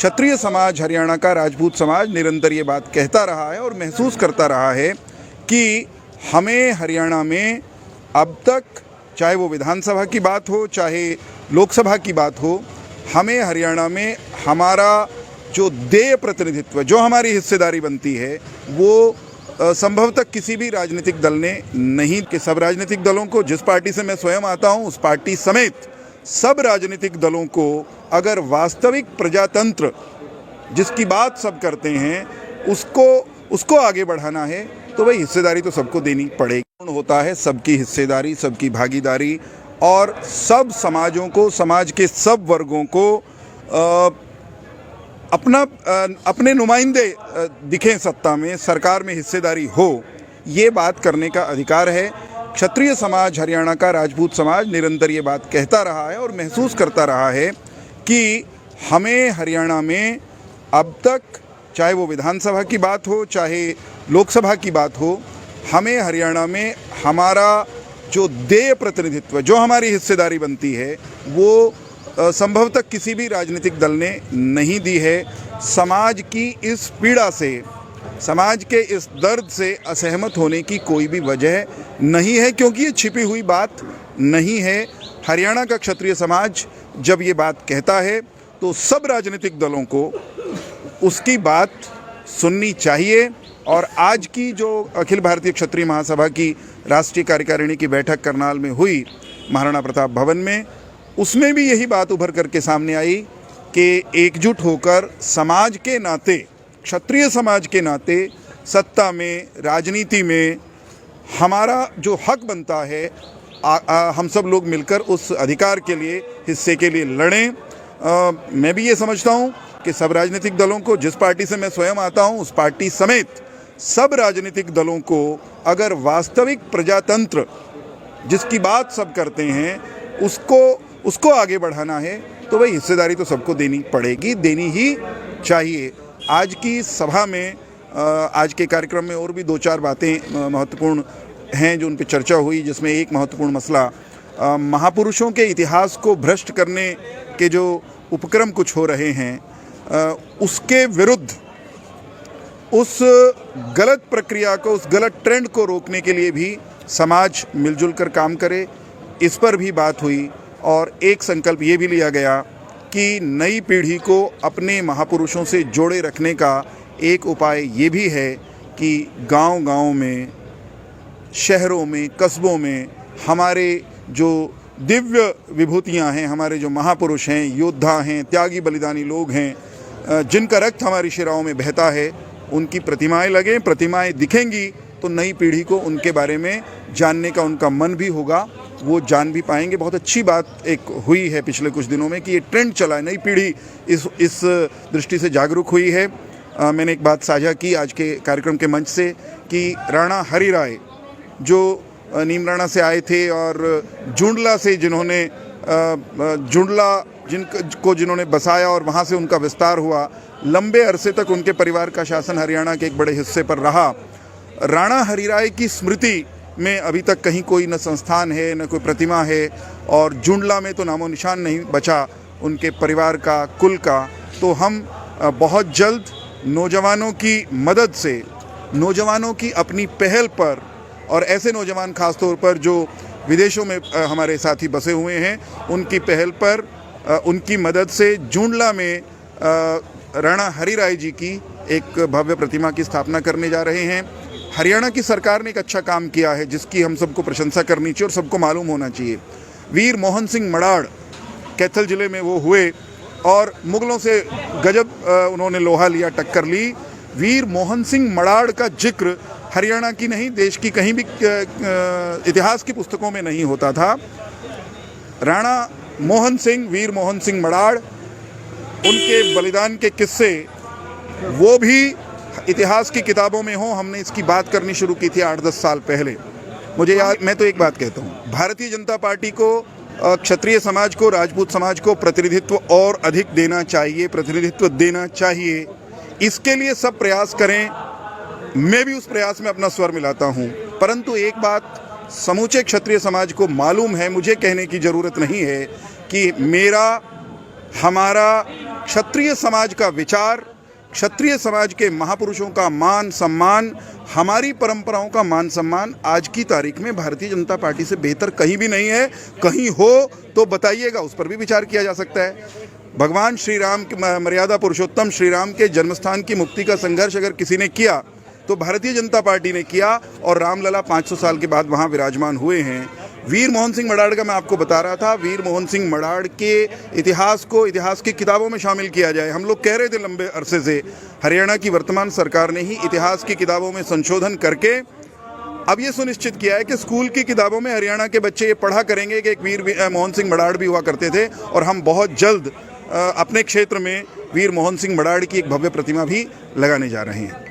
क्षत्रिय समाज हरियाणा का, राजपूत समाज निरंतर ये बात कहता रहा है और महसूस करता रहा है कि हमें हरियाणा में अब तक, चाहे वो विधानसभा की बात हो चाहे लोकसभा की बात हो, हमें हरियाणा में हमारा जो देय प्रतिनिधित्व, जो हमारी हिस्सेदारी बनती है, वो संभवतः किसी भी राजनीतिक दल ने नहीं। कि सब राजनीतिक दलों को, जिस पार्टी से मैं स्वयं आता हूं, उस पार्टी समेत सब राजनीतिक दलों को अगर वास्तविक प्रजातंत्र जिसकी बात सब करते हैं उसको आगे बढ़ाना है तो भाई हिस्सेदारी तो सबको देनी पड़ेगी। होता है सबकी हिस्सेदारी, सबकी भागीदारी, और सब समाजों को, समाज के सब वर्गों को अपने नुमाइंदे दिखें सत्ता में, सरकार में हिस्सेदारी हो, ये बात करने का अधिकार है। क्षत्रिय समाज हरियाणा का, राजपूत समाज निरंतर ये बात कहता रहा है और महसूस करता रहा है कि हमें हरियाणा में अब तक, चाहे वो विधानसभा की बात हो चाहे लोकसभा की बात हो, हमें हरियाणा में हमारा जो देय प्रतिनिधित्व, जो हमारी हिस्सेदारी बनती है, वो संभवतः किसी भी राजनीतिक दल ने नहीं दी है। समाज की इस पीड़ा से, समाज के इस दर्द से असहमत होने की कोई भी वजह नहीं है, क्योंकि ये छिपी हुई बात नहीं है। हरियाणा का क्षत्रिय समाज जब ये बात कहता है तो सब राजनीतिक दलों को उसकी बात सुननी चाहिए। और आज की जो अखिल भारतीय क्षत्रिय महासभा की राष्ट्रीय कार्यकारिणी की बैठक करनाल में हुई, महाराणा प्रताप भवन में, उसमें भी यही बात उभर करके सामने आई कि एकजुट होकर समाज के नाते, क्षत्रिय समाज के नाते, सत्ता में, राजनीति में हमारा जो हक बनता है, हम सब लोग मिलकर उस अधिकार के लिए, हिस्से के लिए लड़ें। मैं भी ये समझता हूँ कि सब राजनीतिक दलों को, जिस पार्टी से मैं स्वयं आता हूँ, उस पार्टी समेत सब राजनीतिक दलों को अगर वास्तविक प्रजातंत्र जिसकी बात सब करते हैं उसको आगे बढ़ाना है तो भाई हिस्सेदारी तो सबको देनी पड़ेगी, देनी ही चाहिए। आज की सभा में, आज के कार्यक्रम में और भी दो चार बातें महत्वपूर्ण हैं जो उन पर चर्चा हुई, जिसमें एक महत्वपूर्ण मसला महापुरुषों के इतिहास को भ्रष्ट करने के जो उपक्रम कुछ हो रहे हैं, उसके विरुद्ध, उस गलत प्रक्रिया को, उस गलत ट्रेंड को रोकने के लिए भी समाज मिलजुल कर काम करे, इस पर भी बात हुई। और एक संकल्प ये भी लिया गया कि नई पीढ़ी को अपने महापुरुषों से जोड़े रखने का एक उपाय ये भी है कि गांव-गांव में, शहरों में, कस्बों में हमारे जो दिव्य विभूतियां हैं, हमारे जो महापुरुष हैं, योद्धा हैं, त्यागी बलिदानी लोग हैं, जिनका रक्त हमारी शिराओं में बहता है, उनकी प्रतिमाएं लगें। प्रतिमाएं दिखेंगी तो नई पीढ़ी को उनके बारे में जानने का उनका मन भी होगा, वो जान भी पाएंगे। बहुत अच्छी बात एक हुई है पिछले कुछ दिनों में कि ये ट्रेंड चला है, नई पीढ़ी इस दृष्टि से जागरूक हुई है। मैंने एक बात साझा की आज के कार्यक्रम के मंच से कि राणा हरि राय जो नीमराणा से आए थे और जुंडला से जिन्होंने जिन्होंने बसाया और वहाँ से उनका विस्तार हुआ, लंबे अरसे तक उनके परिवार का शासन हरियाणा के एक बड़े हिस्से पर रहा। राणा हरि राय की स्मृति में अभी तक कहीं कोई न संस्थान है, न कोई प्रतिमा है, और जुंडला में तो नामो निशान नहीं बचा उनके परिवार का, कुल का। तो हम बहुत जल्द नौजवानों की मदद से, नौजवानों की अपनी पहल पर, और ऐसे नौजवान खास तौर पर जो विदेशों में हमारे साथी बसे हुए हैं, उनकी पहल पर, उनकी मदद से जुंडला में राणा हरि राय जी की एक भव्य प्रतिमा की स्थापना करने जा रहे हैं। हरियाणा की सरकार ने एक अच्छा काम किया है जिसकी हम सबको प्रशंसा करनी चाहिए और सबको मालूम होना चाहिए। वीर मोहन सिंह मडाड़, कैथल जिले में वो हुए और मुगलों से गजब उन्होंने लोहा लिया, टक्कर ली। वीर मोहन सिंह मडाड़ का जिक्र हरियाणा की नहीं, देश की कहीं भी इतिहास की पुस्तकों में नहीं होता था। राणा मोहन सिंह, वीर मोहन सिंह मडाड़, उनके बलिदान के किस्से वो भी इतिहास की किताबों में हो। हमने इसकी बात करनी शुरू की थी 8-10 साल पहले। मुझे याद, मैं तो एक बात कहता हूँ, भारतीय जनता पार्टी को, क्षत्रिय समाज को, राजपूत समाज को प्रतिनिधित्व और अधिक देना चाहिए, प्रतिनिधित्व देना चाहिए। इसके लिए सब प्रयास करें, मैं भी उस प्रयास में अपना स्वर मिलाता हूँ। परंतु एक बात समूचे क्षत्रिय समाज को मालूम है, मुझे कहने की ज़रूरत नहीं है कि मेरा, हमारा क्षत्रिय समाज का विचार, क्षत्रिय समाज के महापुरुषों का मान सम्मान, हमारी परंपराओं का मान सम्मान आज की तारीख में भारतीय जनता पार्टी से बेहतर कहीं भी नहीं है। कहीं हो तो बताइएगा, उस पर भी विचार किया जा सकता है। भगवान श्री राम के, मर्यादा पुरुषोत्तम श्री राम के जन्मस्थान की मुक्ति का संघर्ष अगर किसी ने किया तो भारतीय जनता पार्टी ने किया, और रामलला 500 साल के बाद वहाँ विराजमान हुए हैं। वीर मोहन सिंह मडाड़ का मैं आपको बता रहा था, वीर मोहन सिंह मडाड़ के इतिहास को इतिहास की किताबों में शामिल किया जाए। हम लोग कह रहे थे लंबे अरसे से, हरियाणा की वर्तमान सरकार ने ही इतिहास की किताबों में संशोधन करके अब ये सुनिश्चित किया है कि स्कूल की किताबों में हरियाणा के बच्चे ये पढ़ा करेंगे कि एक वीर मोहन सिंह मडाड़ भी हुआ करते थे, और हम बहुत जल्द अपने क्षेत्र में वीर मोहन सिंह मडाड़ की एक भव्य प्रतिमा भी लगाने जा रहे हैं।